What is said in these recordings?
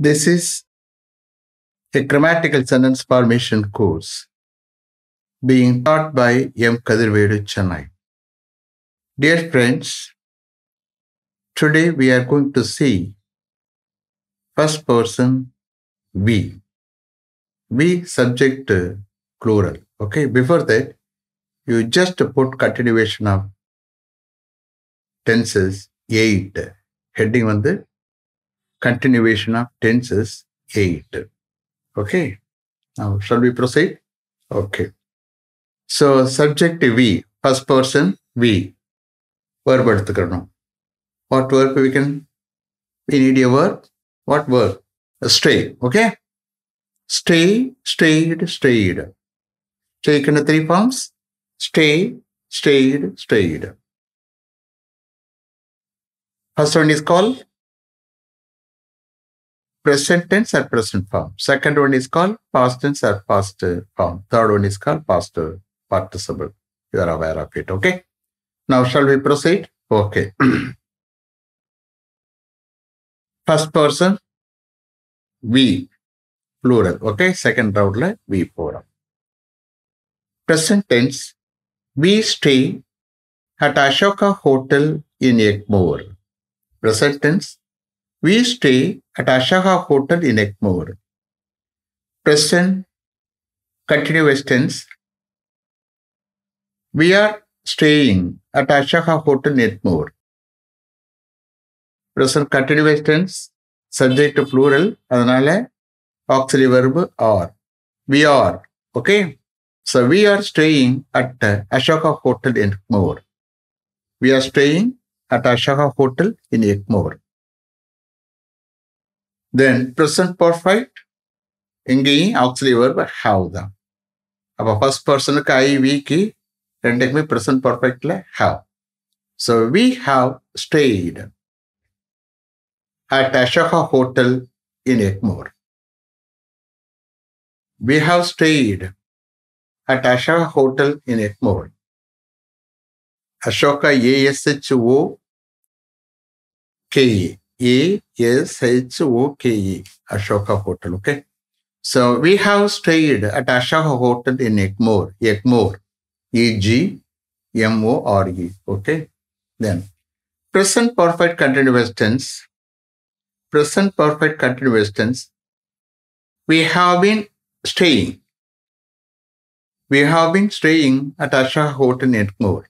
This is a grammatical sentence formation course being taught by M. Kadirvedu, Chennai. Dear friends, today we are going to see first person we. We subject plural. Okay, before that, you just put continuation of tenses 8. Heading on the continuation of tenses 8. Okay, now shall we proceed? Okay. So subject we, first person we. Verb எடுத்துக்கணும். What verb we need a verb? What verb? Stay, okay? Stay, stayed, stayed. Stay in 3 forms. Stay, stayed, stayed. First one is called present tense or present form. Second one is called past tense or past form. Third one is called past participle. You are aware of it, okay? Now shall we proceed? Okay. First person, we, plural, okay? Second round, we, plural. Present tense, we stay at Ashoka Hotel in Egmore. Present tense, we stay at Ashoka Hotel in Egmore. Present continuous tense, we are staying at Ashoka Hotel in Egmore. Present continuous tense, subject to plural, adanale auxiliary verb are. We are, okay? So we are staying at Ashoka Hotel in Egmore. We are staying at Ashoka Hotel in Egmore. Then present perfect, இங்கேயும் auxiliary verb have தான். அப்போ first personக்கு I, we க்கு ரெண்டுக்குமே present perfectல have. So we have stayed at Ashoka Hotel in Egmore. We have stayed at Ashoka Hotel in Egmore. Ashoka, A-S-H-O-K-E. A-S-H-O-K-E. Ashoka Hotel, okay? So we have stayed at Ashoka Hotel in Egmore. Egmore. E-G-M-O-R-E. Okay? Then, present perfect continuous tense. Present perfect continuous tense. We have been staying. We have been staying at Ashoka Hotel in Egmore.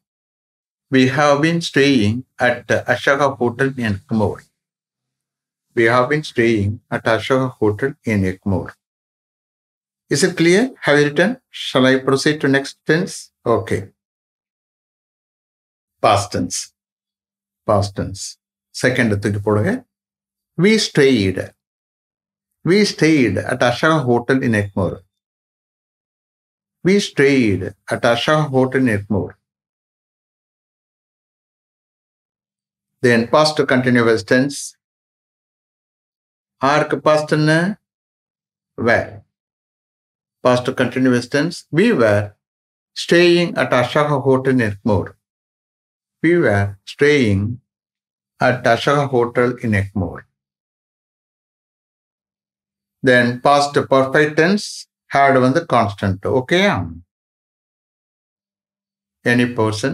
We have been staying at Ashoka Hotel in Egmore. We have been staying at Ashoka Hotel in Egmore. Is it clear? Have you written? Shall I proceed to next tense? Okay. Past tense. Past tense. Second thukku poduga. We stayed at Ashoka Hotel in Egmore. We stayed at Ashoka Hotel in Egmore. Then past continuous tense. Arc past where. Past continuous tense. We were staying at Ashoka Hotel in Egmore. We were staying at Ashoka Hotel in Egmore. Then past perfect tense had the constant. Okay? Any person,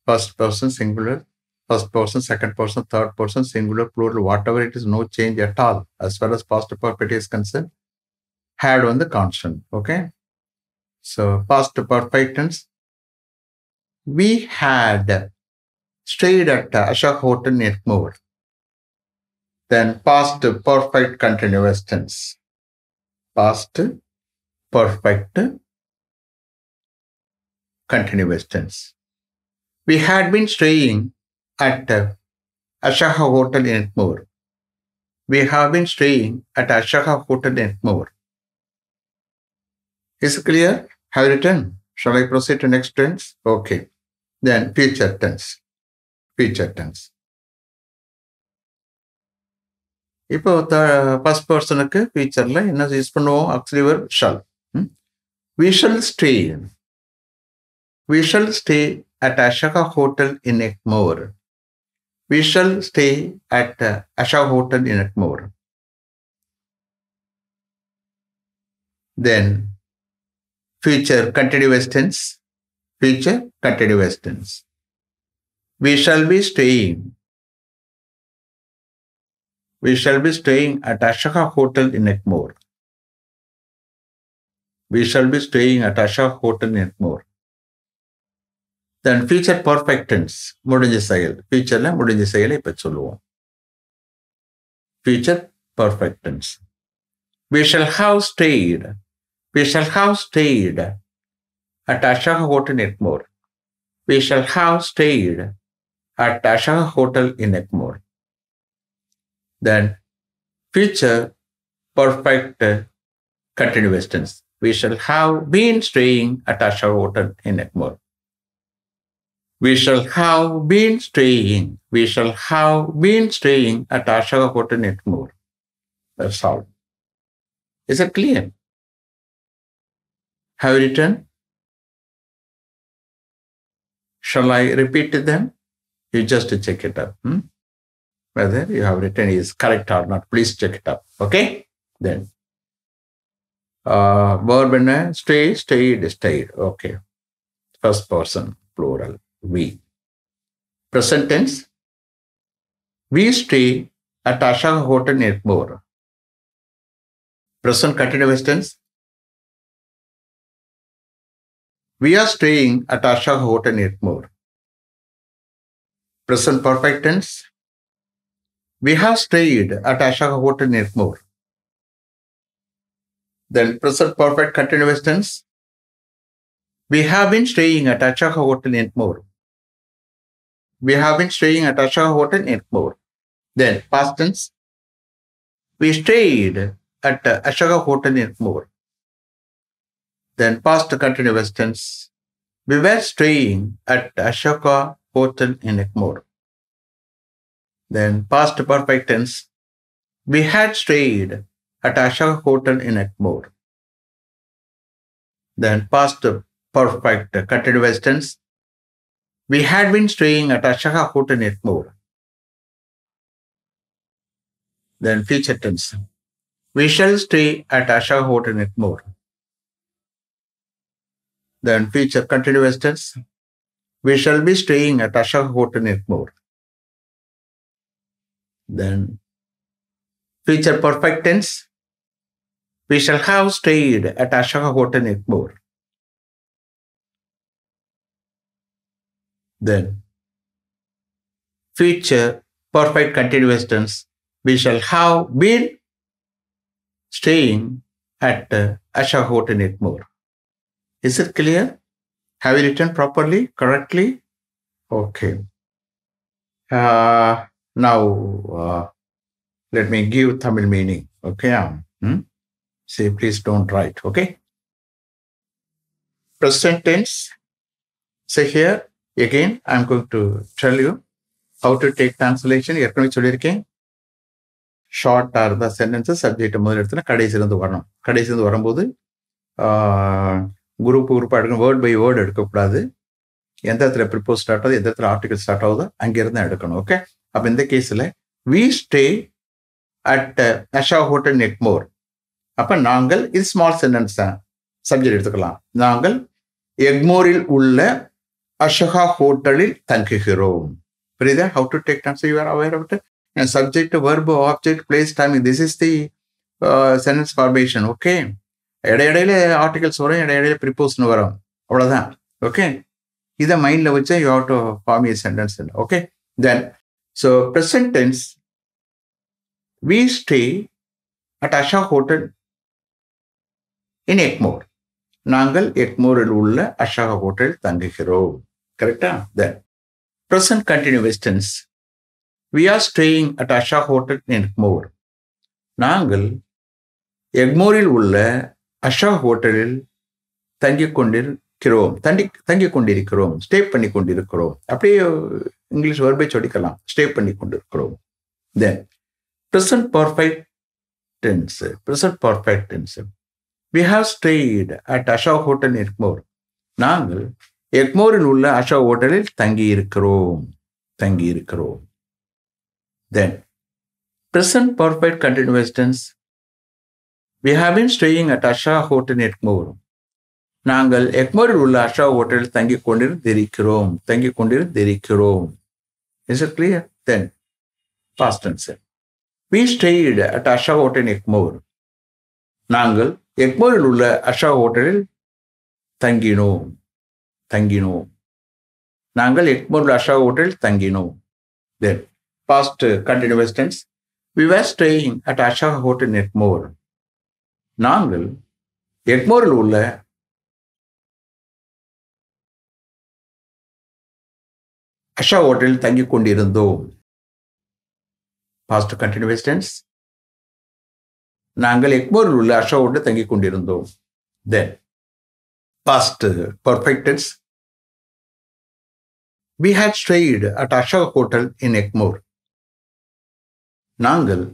first person singular, first person, second person, third person, singular, plural, whatever it is, no change at all as far as past perfect is concerned. Had the constant. Okay? So past perfect tense. We had stayed at Ashoka Hotel in Egmore. Then past perfect continuous tense. Past perfect continuous tense. We had been staying at Ashoka Hotel in Egmore. We have been staying at Ashoka Hotel in Egmore. Is it clear? Have you written? Shall I proceed to next tense? Okay. Then future tense. Future tense. இப்போ first பர்சனுக்கு ஃபியூச்சர்ல என்ன use பண்ணுவோம்? Actually verb shall. We shall stay. We shall stay at Ashoka Hotel in Egmore. We shall stay at Ashoka Hotel in Egmore. Then future continuous tense. Future continuous tense. We shall be staying. We shall be staying at Ashaka Hotel in Ekmore. We shall be staying at Ashaka Hotel in Ekmore. Then future perfect tense. முடிஞ்ச செயல். Futureல முடிஞ்ச செயலை இப்ப சொல்லுவோம். Future perfect tense. We shall have stayed. We shall have stayed at Ashaka Hotel in Ekmore. We shall have stayed at Ashaka Hotel in Ekmore. Then future perfect continuous tense. We shall have been staying at Ashaka Hotel in Ekmore. We shall have been staying. We shall have been staying at Ashaka Hotel in Ekmore. That's all. Is it clear? Have you written? Shall I repeat them? You just check it up. Whether you have written is correct or not. Please check it up. Okay? Then. Verb என்ன? Stay, stayed, stayed. Okay. First person, plural. We. Present tense. We stay at Ashaka Hotel in Ekmore. Present continuous tense. We are staying at Ashaka Hotel in Ekmore. Present perfect tense. We have stayed at Ashaka Hotel in Ekmore. Then present perfect continuous tense. We have been staying at Ashaka Hotel in Ekmore. We have been staying at Ashaka Hotel in Ekmore. Then past tense. We stayed at Ashaka Hotel in Ekmore. Then past continuous tense. We were staying at Ashaka Hotel in Ekmore. Then past perfect tense. We had stayed at Ashaka Hotel in Ekmore. Then past perfect continuous tense. We had been staying at Ashaka Hotel in Ekmore. Then future tense. We shall stay at Ashaka Hotel in Ekmore. Then future continuous tense. We shall be staying at Ashaka Hotel in Ekmore. Then future perfect tense. We shall have stayed at Ashaka Hotel in Ekmore. Then future perfect continuous tense. We shall have been staying at Ashaka Hotel in Ekmore. Is it clear? Have you written properly, correctly? Okay. Now, let me give Tamil meaning. Okay. See, please don't write. Okay. Present tense. Say here, again, I'm going to tell you how to take translation. ஏற்கனவே சொல்லியிருக்கேன். Short R த சென்டென்ஸஸ் subject முதல் இடத்துல கடைசியிலிருந்து வரணும். கடைசியிலிருந்து வரும்போது group எடுக்கணும். Word by word எடுக்கக்கூடாது. எந்த இடத்துல ப்ரிப்போஸ் ஸ்டார்ட் ஆகுது, எந்த இடத்துல ஆர்டிகல் ஸ்டார்ட் ஆகுதோ அங்கிருந்து தான் எடுக்கணும். ஓகே. அப்போ இந்த கேஸில் we stay at Ashaka hotel in Egmore. அப்போ நாங்கள், இது ஸ்மால் சென்டென்ஸ் தான், சப்ஜெக்ட் எடுத்துக்கலாம். நாங்கள் எக்மோரில் உள்ள அஷாகா ஹோட்டலில் தங்குகிறோம். புரியுதா? How to take tense, you are aware of it. Subject, verb, object, place, timing, this is the sentence formation. Okay. இடையிடையில ஆர்டிகல்ஸ் வரும், இடையிடையில ப்ரிப்போஸ்னு வரும், அவ்வளோதான். ஓகே. இதை மைண்டில் வச்சு you have to form a sentence. Okay. Then so present tense, we stay at Ashaka hotel in Egmore. நாங்கள் எக்மோரில் உள்ள அஷாகா ஹோட்டல் தங்குகிறோம். கரெக்டா? Then present continuous tense, we are staying at Ashaka hotel in Egmore. நாங்கள் எக்மோரில் உள்ள அஷாகா ஹோட்டலில் தங்கிக் கொண்டிருக்கிறோம், ஸ்டே பண்ணி கொண்டிருக்கிறோம். அப்படியே இங்கிலீஷ் வெர்பை சொல்லிக்கலாம், ஸ்டே பண்ணி கொண்டிருக்கிறோம். Then present perfect tense, we have stayed at Ashaka hotel in Egmore. நாங்கள் எக்மோரில் உள்ள அஷாகா ஹோட்டலில் தங்கியிருக்கிறோம். Then present perfect continuous tense, We have been staying at Asha Hotel in Egmore. நாங்கள் எக்மோரில் உள்ள அஷா ஹோட்டலில் தங்கிக் கொண்டிருக்கிறோம். Is it clear? Then, past tense. We stayed at Asha Hotel in Egmore. நாங்கள் எக்மோரில் உள்ள அஷா ஹோட்டலில் தங்கினோம். நாங்கள் எக்மோரில் அஷா ஹோட்டலில் தங்கினோம். Then, past continuous tense. We were staying at Asha Hotel in Egmore. நாங்கள் எக்மோரில் உள்ள அஷா ஹோட்டலில் தங்கிக் கொண்டிருந்தோம். Past continuous tense. நாங்கள் எக்மோரில் உள்ள அஷா ஹோட்டலில் தங்கிக் கொண்டிருந்தோம். Then past perfect tense. We had stayed at Asha Hotel in Egmore. நாங்கள்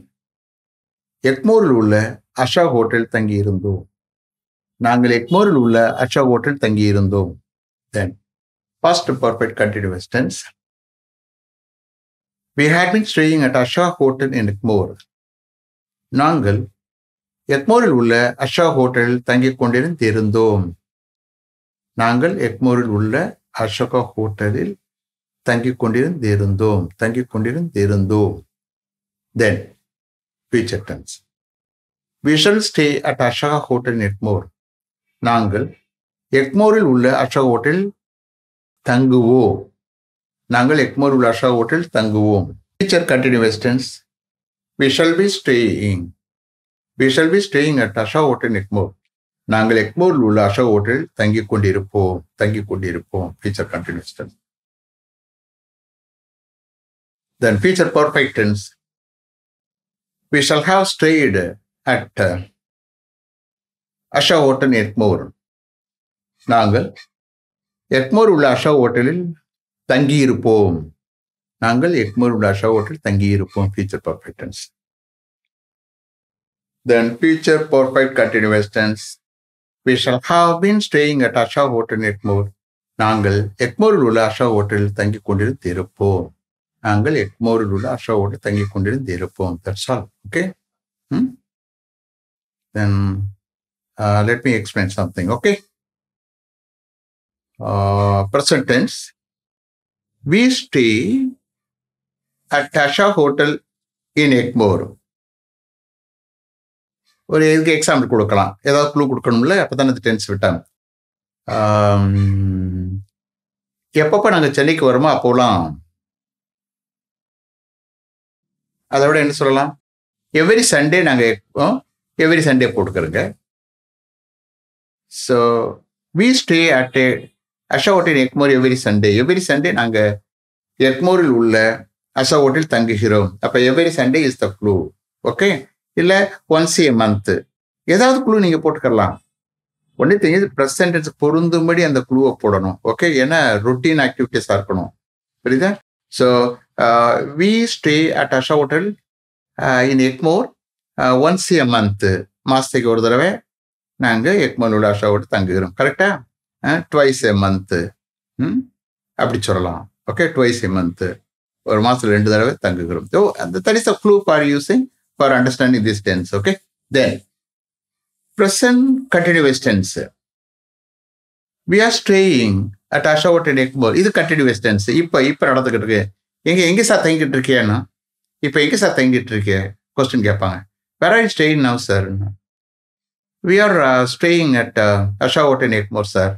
எக்மோரில் உள்ள அஷா ஹோட்டல் தங்கியிருந்தோம். Then past perfect continuous tense. We had been staying at Asha Hotel in Egmore. நாங்கள் எக்மோரில் உள்ள அஷா ஹோட்டலில் தங்கிக் கொண்டிருந்தோம். Then future tense. We shall stay at Asha Hotel in Egmore. நாங்கள் எக்மோரில் உள்ள அஷா ஹோட்டல் தங்குவோம். Future continuous tense. We shall be staying at Asha Hotel in Egmore. நாங்கள் எக்மோரில் உள்ள அஷா ஹோட்டல் தங்கிக் கொண்டிருப்போம். Future continuous tense. Then future perfect tense. We shall have stayed at Asha Hotel in Egmore. நாங்கள் எக்மோர் உள்ள அஷா ஹோட்டலில் தங்கியிருப்போம். Future perfect tense. Then future perfect continuous tense. We shall have been staying at Asha Hotel in Egmore. நாங்கள் எக்மோரில் உள்ள அஷா ஹோட்டலில் தங்கிக் கொண்டிருப்போம். That's all. Okay. Then let me explain something. Okay. Present tense. We stay at Asha Hotel in Egmore. ஒரு இதுக்கு example கொடுக்கலாம். ஏதாவது clue கொடுக்கணும்ல, அப்பதான் இந்த டென்ஸ் விட்டாங்க. எப்பப்போ நாங்கள் சென்னைக்கு வரோமோ அப்போலாம், அதோட என்ன சொல்லலாம், எவ்ரி சண்டே நாங்கள் எவ்ரி சண்டே போட்டுக்கிறோங்க. So we stay at Asha hotel Egmore every Sunday நாங்கள் எக்மோரில் உள்ள அஷா ஹோட்டல் தங்குகிறோம். அப்போ every Sunday is the clue. Okay. இல்லை ஒன்ஸ் ஏ மந்த் ஏதாவது க்ளூ நீங்கள் போட்டுக்கலாம். ஒன்றே தெரிஞ்சது ப்ரெசன்ட் டென்ஸ் பொருந்தும்படி அந்த க்ளூவை போடணும். ஓகே. ஏன்னா ரொட்டீன் ஆக்டிவிட்டிஸாக இருக்கணும். புரியுதா? So we stay at Asha hotel in Egmore once a month. மாதத்துக்கு ஒரு தடவை நாங்கள் எக்மோர் உள்ள அஷா ஹோட்டல் தங்குகிறோம். கரெக்டா? ட்வைஸ் ஏ மந்த்து அப்படி சொல்லலாம். ஓகே. ட்வைஸ் ஏ மந்த்து, ஒரு மாதத்தில் 2 தடவை தங்குகிறோம். So that is a clue for using for understanding this tense. Okay. Then present continuous tense. We are staying at Asha Hotel in Egmore. இது continuous tense. இப்போ நடந்துக்கிட்டு இருக்கு. எங்கே சார் தங்கிட்டு இருக்கேன்னா, இப்போ எங்கே சார் தங்கிட்டு இருக்கே கொஸ்டின் கேட்பாங்க. Where are you staying now, sir? We are staying at Asha Hotel in Egmore, sir.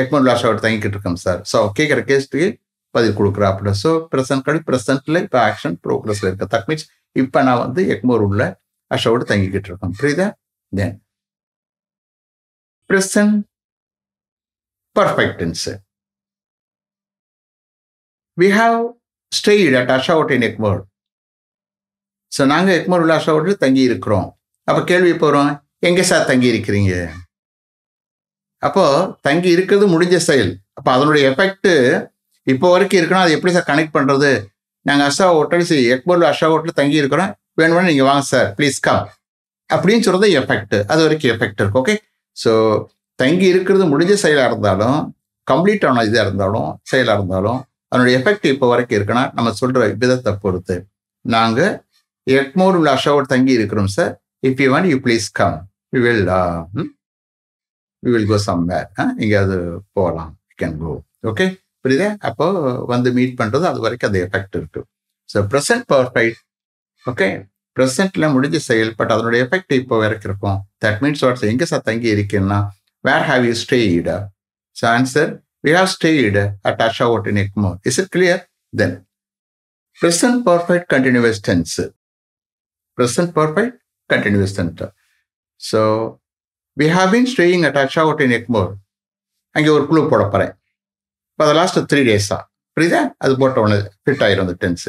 Egmore Asha hotel தங்கிக்கிட்டு இருக்கோம் சார். ஸோ கேட்குற கேஸ்ட்டுக்கு பதில் கொடுக்குறா அப்படி. ஸோ ப்ரெசென்ட்ல இப்போ ஆக்ஷன் ப்ரோக்ரஸ்ல இருக்கு. தட் மீன்ஸ் இப்போ நான் வந்து எக்மோர் உள்ள அஷா ஹோட்டல் தங்கிக்கிட்டு இருக்கோம். புரியுதா? தென் present perfect tense. We have stayed at Asha Hotel in Egmore. So நாங்கள் எக்மோர் உள்ள அஷா ஹோட்டல் தங்கி இருக்கிறோம். அப்போ கேள்வி போகிறோம், எங்கே சார் தங்கி இருக்கிறீங்க? அப்போ தங்கி இருக்கிறது முடிஞ்ச செயல். அப்போ அதனுடைய எஃபெக்ட் இப்போ வரைக்கும் இருக்குன்னா அது எப்படி சார் கனெக்ட் பண்ணுறது? நாங்கள் அஷா ஹோட்டல் எக்மோர் அஷா ஹோட்டல் தங்கி இருக்கிறோம், வேணும்னு நீங்கள் வாங்க சார், ப்ளீஸ் கம் அப்படின்னு சொல்கிறது எஃபெக்ட். அது வரைக்கும் எஃபெக்ட் இருக்கு. ஓகே. ஸோ தங்கி இருக்கிறது முடிஞ்ச செயலாக இருந்தாலும், கம்ப்ளீட் ஆன இதாக இருந்தாலும், செயலாக இருந்தாலும், அதனுடைய எஃபெக்ட் இப்போ வரைக்கும் இருக்குன்னா நம்ம சொல்கிற விதத்தை பொறுத்து. நாங்கள் எக்மோர் உள்ள அஷா ஹோட்டல் தங்கி இருக்கிறோம் sir, if you want you please come, we will go somewhere. எங்கேயாவது போகலாம், can go. ஓகே, புரியுதா? அப்போ வந்து மீட் பண்றது அது வரைக்கும் அது எஃபெக்ட் இருக்கு. ஸோ ப்ரெசன்ட் பர்ஃபெக்ட், ஓகே, ப்ரெசென்ட்ல முடிஞ்ச செயல், பட் அதனுடைய எஃபெக்ட் இப்போ வரைக்கும் இருக்கும். தட் மீன்ஸ் வாட்ஸ், எங்க சார் தங்கி இருக்கேன்னா, where have you stayed? So answer, we have stayed at Ashavat in Ekmore. Is it clear? Then present perfect continuous tense. Present perfect continuous tense. So we have been staying at Ashavat in Ekmore. அங்கே ஒரு குழு போட போறேன். For the last 3 days. புரியுதா? அது போட்ட உடனே fit ஆயிரும் அந்த tense.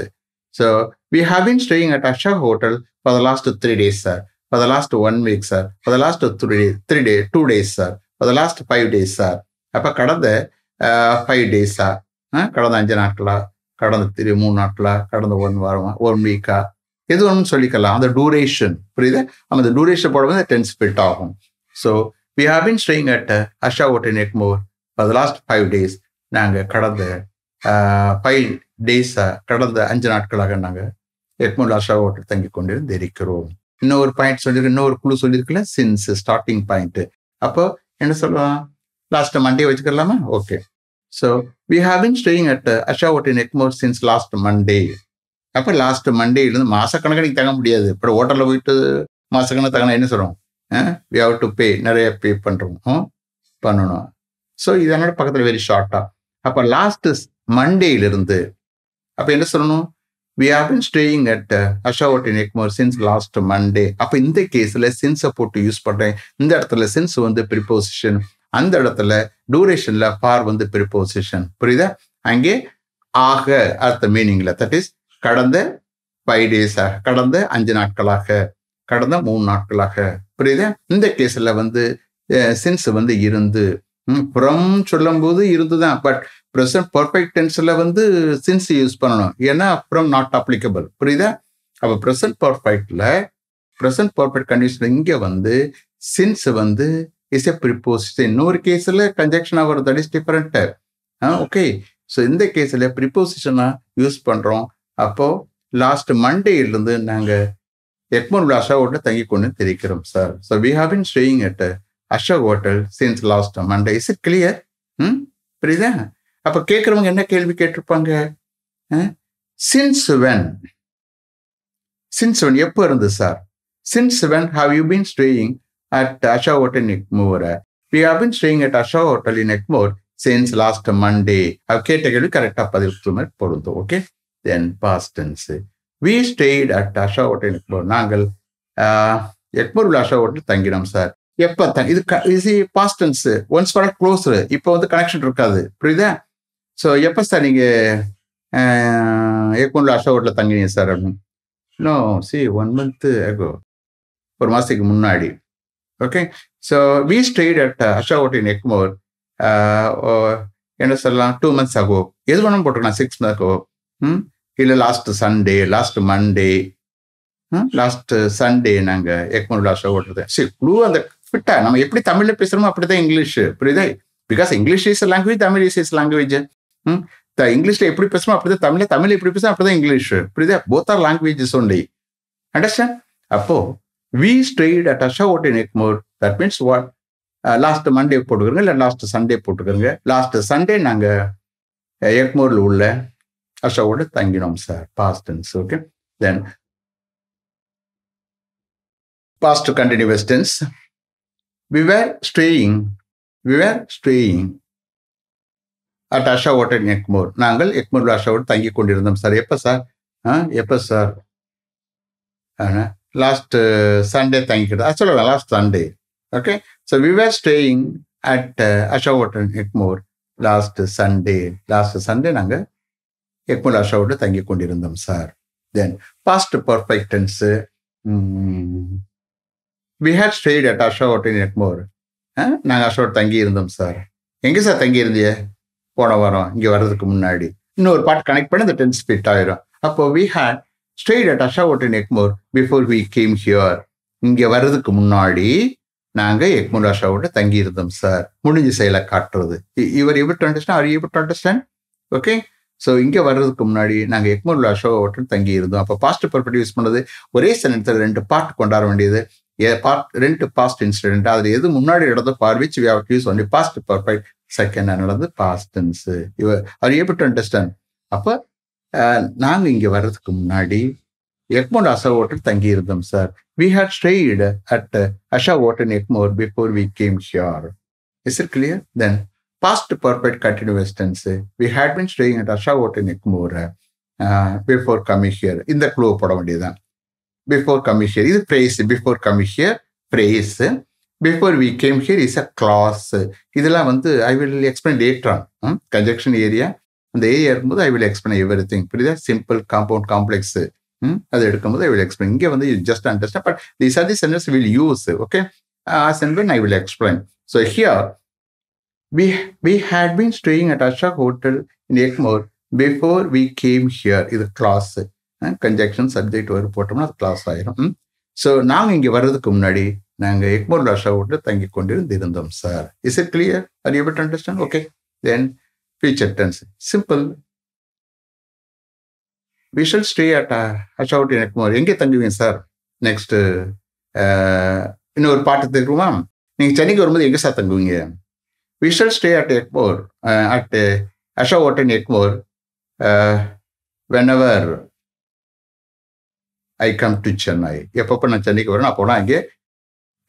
So we have been staying at Asha Hotel for the last 3 days, sir. For the last 1 week, sir. For the last 2 days, sir. For the last 5 days, sir. அப்ப கடந்த 5 டேஸா, கடந்த 5 நாட்களா, கடந்த 3 நாட்களா, கடந்த 1 வாரமா, 1 வீக்கா, எது ஒன்று சொல்லிக்கலாம். அந்த டூரேஷன், புரியுதா? அந்த டூரேஷன் போடும்போது டென்ஸ் ஃபிட் ஆகும். So we have been staying at Asha Hotel in Ekmore for the last 5 days. நாங்கள் கடந்த 5 டேஸா, கடந்த 5 நாட்களாக நாங்கள் எக்மோர் ஆஷா ஹோட்டல் தங்கி கொண்டிருந்து இருக்கிறோம். இன்னொரு பாயிண்ட் சொல்லியிருக்கு, இன்னொரு குழு சொல்லியிருக்குல்ல, சின்ஸ் ஸ்டார்டிங் பாயிண்ட். அப்போ என்ன சொல்லலாம்? லாஸ்ட் மண்டே வச்சுக்கலாமா? Okay. So we have been staying at Asha hotel in Egmore since last Monday. அப்போ லாஸ்ட் மண்டேலேருந்து மாசக்கணக்காக தங்க முடியாது. இப்போ ஹோட்டலில் போயிட்டு மாசக்கணக்கு தங்கினா என்ன சொல்கிறோம்? வி ஹாவ் டு பே, நிறைய பே பண்ணுறோம், பண்ணணும். ஸோ இதனோட பக்கத்தில் வெரி ஷார்ட்டா. அப்போ லாஸ்ட் மண்டேயிலிருந்து அப்போ என்ன சொல்லணும்? we have been staying at Asha Hotel in Ekmore since last Monday. அப்போ இந்த கேஸில் சின்ஸை போட்டு யூஸ் பண்ணுறேன். இந்த இடத்துல சின்ஸ் வந்து ப்ரிப்போசிஷன், அந்த இடத்துல டூரேஷன்ல ஃபார் வந்து ப்ரிப்போசிஷன். புரியுதா? அங்கே ஆக அடுத்த மீனிங்ல, தட் இஸ் கடந்த 5 டேஸாக, கடந்த 5 நாட்களாக, கடந்த 3 நாட்களாக. புரியுதா? இந்த கேஸில் வந்து சின்ஸ் வந்து இருந்து, ஃப்ரம் சொல்லும் போது இருந்துதான், பட் ப்ரெசன்ட் பர்ஃபெக்ட் டென்ஸ்ல வந்து சின்ஸ் யூஸ் பண்ணணும். ஏன்னா ஃப்ரம் நாட் அப்ளிகபிள். புரியுதா? அப்போ ப்ரெசன்ட் பர்ஃபெக்ட்ல, ப்ரெசன்ட் பர்ஃபெக்ட் கண்டிஷன் இங்கே வந்து சின்ஸ் வந்து இஸ் எ ப்ரிப்போசிஷன். இன்னொரு கேஸில் கன்ஜெக்ஷனாக வரும், that is different. Okay. So இந்த கேஸில் ப்ரிப்போசிஷனாக யூஸ் பண்ணுறோம். அப்போ லாஸ்ட் மண்டேயிலிருந்து நாங்கள் எக்மோர் அஷா ஹோட்டல் தங்கி கொண்டு தெரிவிக்கிறோம் sir. So we have been staying at Asha hotel since last Monday. Is it clear? புரியுதா? அப்போ கேட்குறவங்க என்ன கேள்வி கேட்டிருப்பாங்க? சின்ஸ் வென், சின்ஸ் வென் எப்போ இருந்து sir? Since when have you been staying at Asha Hotel in Ekmore? We have been staying at Asha Hotel in Ekmore since last Monday. அவ கேட்ட கேள்வி கரெக்டாக பதில் பொருந்தும். Okay. Then past tense, we stayed at Asha Hotel in Ekmore. நாங்கள் Egmore Asha hotel தங்கினோம் sir. எப்போ இது past tense, once for closed. இப்போ வந்து கனெக்ஷன் இருக்காது. புரியுதா? ஸோ எப்போ சார் நீங்கள் எக்மோர் ஆஷா ஹோட்டலில் தங்கினீங்க சார் அப்படின்னு? நோ, சி 1 month ago, ஒரு மாதத்துக்கு முன்னாடி. Okay. So we stayed at Asha hotel in Egmore என்ன சொல்லலாம், 2 months ago. எது வேணும் போட்டுக்கலாம், 6 months ago. இல்லை last Sunday, last Monday, last Sunday நாங்கள் எக்மோர் அஷா ஹோட்டல் தான். சரி, குழு அந்த ஃபிட்டா நம்ம எப்படி தமிழில் பேசுகிறோமோ அப்படி தான் இங்கிலீஷ். புரியுதா? Because English is language, Tamil is language. இங்கிலீஷில் எப்படி பேசுமோ அப்படிதான் தமிழில், தமிழ் எப்படி பேசுமோ அப்படிதான் இங்கிலீஷ். புரியுதா? Both are languages only. Understand? அப்போ we stayed at Asha Hotel in Ekmore. That means what? Last Monday போட்டுக்கிறோங்க, இல்லை லாஸ்ட் சண்டே போட்டுக்கிறோங்க. லாஸ்ட் சண்டே நாங்கள் எக்மோரில் உள்ள அஷா ஹோட்டல் தங்கினோம் sir. Past tense. Okay. Then past continuous tense, we were staying at Asha Hotel in Ekmore. நாங்கள் எக்மோரில் Asha hotel தங்கி கொண்டிருந்தோம் சார். எப்போ சார்? எப்போ சார்? லாஸ்ட் சண்டே தங்கிக்கிறது சொல்லலாம், last Sunday. Okay. So we were staying at Asha hotel Egmore last Sunday. Last Sunday நாங்கள் Egmore Asha hotel தங்கி கொண்டிருந்தோம் sir. Then past perfect tense, we had stayed at Asha hotel Egmore. நாங்கள் அஷா ஹோட்டல் தங்கி இருந்தோம் சார். எங்கே சார் தங்கி இருந்திய? போன வாரம், இங்கே வர்றதுக்கு முன்னாடி. இன்னொரு பாட்டு கனெக்ட் பண்ணி அந்த டென்ஸ் ஃபிட் ஆயிரும். அப்போ we had stayed at Asha Hotel in Ekmore before we came here. இங்கே வர்றதுக்கு முன்னாடி நாங்கள் எக்மோர் அஷா ஹோட்டல் தங்கி இருந்தோம் சார். முடிஞ்ச செயலை காட்டுறது. இவர் able to understand? Are you able to understand? Okay. So இங்கே வர்றதுக்கு முன்னாடி நாங்கள் எக்மோர் அஷா ஹோட்டல் தங்கி இருந்தோம். அப்போ பாஸ்ட் பர்ஃபெக்ட் யூஸ் பண்ணது ஒரே சென்டென்ஸில் 2 பார்ட் கொண்டாட வேண்டியது. ரெண்டு பாஸ்ட் இன்சிடென்ட். அதுல எது முன்னாடி நடந்தோ for which we have to use only past perfect, second நடந்தது past tense. Are you able to understand? அப்போ நாங்க இங்க வர்றதுக்கு முன்னாடி எக்மோர் அஷா ஹோட்டல் தங்கி இருந்தோம் sir. We had stayed at Asha hotel Egmore before we came here. Is it clear? Then past perfect continuous tense. We had been staying at Asha Hotel in Ekmore before coming here. In the clue போட வேண்டியதுதான். Before coming here. இது phrase. Before coming here, phrase. Before we came here is a clause. இதெல்லாம் வந்து I will explain later on. Conjunction area. அந்த area இருக்கும்போது I will explain everything. புரியுதா? Simple, compound, complex. அது எடுக்கும்போது I will explain. இங்கே வந்து you just understand. But these are the sentences we will use. Okay? As and when I will explain. So here, we had been staying at Asha Hotel in Ekmore before we came here. இது clause. Conjunction subject verb போட்டோம்னா அது clause ஆயிரும். So நாங்கள் இங்கே வர்றதுக்கு முன்னாடி நாங்கள் Egmore Asha hotel தங்கி கொண்டிருந்து இருந்தோம் sir. Is it clear? Are you able to understand? Okay. Then future tense simple. We shall stay at Asha hotel Egmore. எங்கே தங்குவீங்க சார்? நெக்ஸ்ட் இன்னொரு பாட்டு தெரியுமா? நீங்கள் சென்னைக்கு வரும்போது எங்கே sir தங்குவீங்க? We shall stay at Ekmore, at Asha Hotel Ekmore, whenever I come to Chennai. எப்பப்போ நான் சென்னைக்கு வரணும் அப்போ நான் அங்கே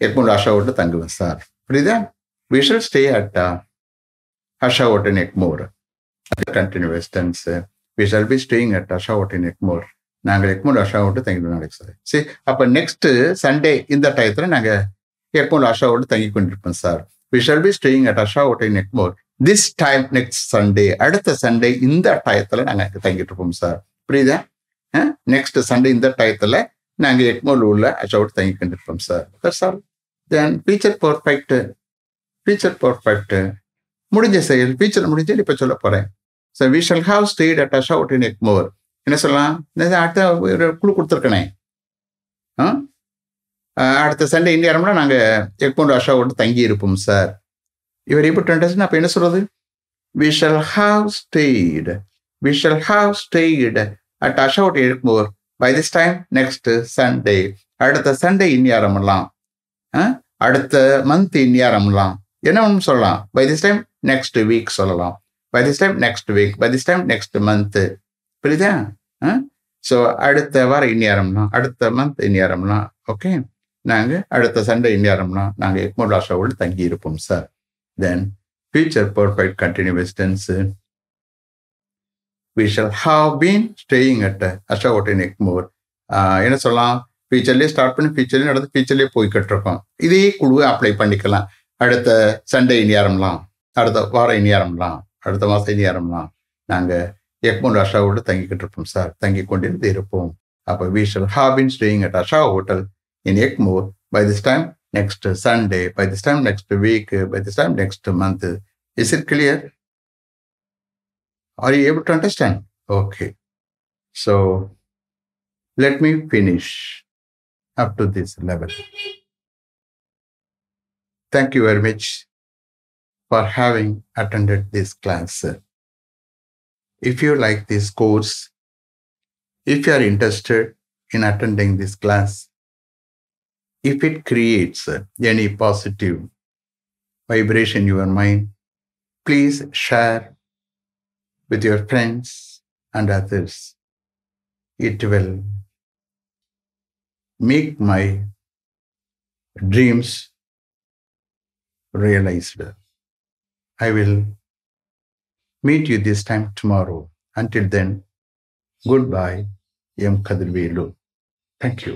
எக்மோர் அஷா ஹோட்டல் தங்குவேன் சார். புரியுதா? We shall stay at Asha Hotel Ekmore. Continuous tense. We shall be staying at Asha Hotel Ekmore. நாங்கள் Egmore Asha hotel தங்கிட்டு நாளைக்கு சார். சரி, அப்போ நெக்ஸ்ட் சண்டே இந்த டயத்தில் நாங்கள் எக்மோர் அஷா ஹோட்டல் தங்கி கொண்டிருப்போம் sir. We shall be staying at Asha Hotel in Ekmore this time next Sunday. அடுத்த சண்டே இந்த டயத்தில் நாங்கள் தங்கிட்டு இருப்போம் சார். புரியுதா? நெக்ஸ்ட் சண்டே இந்த டயத்தில் நாங்கள் எக்மோர் உள்ள அஷா ஹோட்டல் தங்கி கொண்டிருப்போம் sir. That's all. Then future perfect. Future perfect முடிஞ்ச செயல். ஃபியூச்சர் முடிஞ்சு இப்போ சொல்ல போகிறேன். So we shall have stayed at Asha Hotel in Ekmore. என்ன சொல்லலாம்? அடுத்த ஒரு குழு கொடுத்துருக்கனே. அடுத்த சண்டே இந்தியாரம்னா நாங்கள் எக்மோர் அஷா ஹோட்டல் தங்கி இருப்போம் சார். இவர் எப்படி அண்டர்ஸ்டாண்ட்? அப்போ என்ன சொல்றது? We shall have stayed. We shall have stayed at Asha Hotel Ekmore by this time next Sunday. அடுத்த சண்டே இந்தியாரம்லாம், அடுத்த மந்த் இந்தியாரம்லாம் என்ன ஒன்று சொல்லலாம்? By this time next week சொல்லலாம். By this time next week. By this time next month. புரியுதா? So அடுத்த வாரம் இந்தியாரம்லாம், அடுத்த மந்த் இந்தியாரம்லாம். ஓகே, நாங்கள் அடுத்த சண்டே இந்தியாரம்னா நாங்கள் எக்மோர் அஷா ஹோட்டல் தங்கி இருப்போம் sir. Then future perfect continuous tense. We shall have been staying at Asha Hotel in Ekmore. என்ன சொல்லலாம்? ஃபியூச்சர்லேயே ஸ்டார்ட் பண்ணி ஃபியூச்சர்லேயே நடந்து ஃபியூச்சர்லேயே போய்கிட்டு இருக்கோம். இதே குழுவை அப்ளை பண்ணிக்கலாம். அடுத்த சண்டே இந்தியாரம்லாம், அடுத்த வாரம் இந்தியாரம்லாம், அடுத்த மாதம் இந்தியாரம்லாம் நாங்கள் எக்மோர் அஷா ஹோட்டல் தங்கிக்கிட்டு இருப்போம் சார். தங்கி கொண்டிருந்து இருப்போம். அப்போ we shall have been staying at Asha Hotel in Ekmore by this time next Sunday, by this time next week, by this time next month. Is it clear? Are you able to understand? Okay. So let me finish up to this level. Thank you very much for having attended this class. If you like this course, if you are interested in attending this class, if it creates any positive vibration in your mind, please share with your friends and others. It will make my dreams realized. I will meet you this time tomorrow. Until then, goodbye. M. Kadirvelu. Thank you.